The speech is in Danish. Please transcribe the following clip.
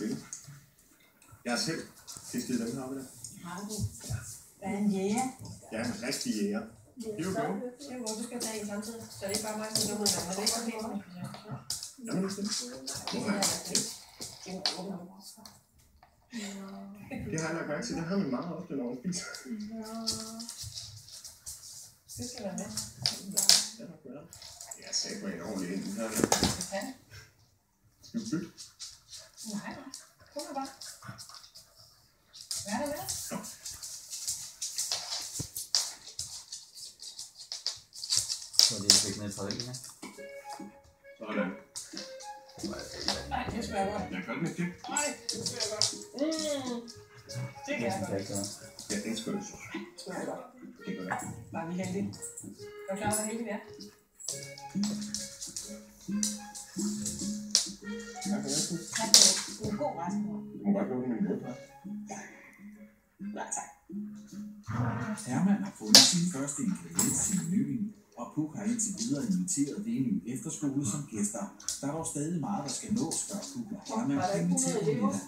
spille. Jeg har selv fisket dem heroppe der. Har du? Hvad er en jæger? Jeg er en rigtig jæger. Det er jo godt. Det er jo godt, du skal tage en samtidig. Så det er ikke bare mig, som du ved, men det er ikke så fint. Jamen, det hvorfor? Det har jeg lagt mærke til. Det har man meget ofte, når man spiser. Det skal være med. Det er nok bedre. Jeg sagde mig en ordentlig ind. Det kan. Skal vi bytte? Nej, kom nu bare. Hvad er der med? Så er det fik ned fra væggen her. Sådan. Nej, det smager godt. Jeg gør det med det. Nej, det smager godt. Det kan jeg godt. Ja, det skal jeg så. Det smager godt. Det gør jeg. Var vi heldige? Er du klar, hvor heldige vi er? Ja, det er det. Tak for en god rejsemor. Du må godt låne min bådret. Nej, tak. Herman har fundet sin første ingrediens i menuen, og Puk har indtil videre inviteret Venø Efterskole som gæster. Der er dog stadig meget, der skal nås, før Puk og Herman kan invitere middag.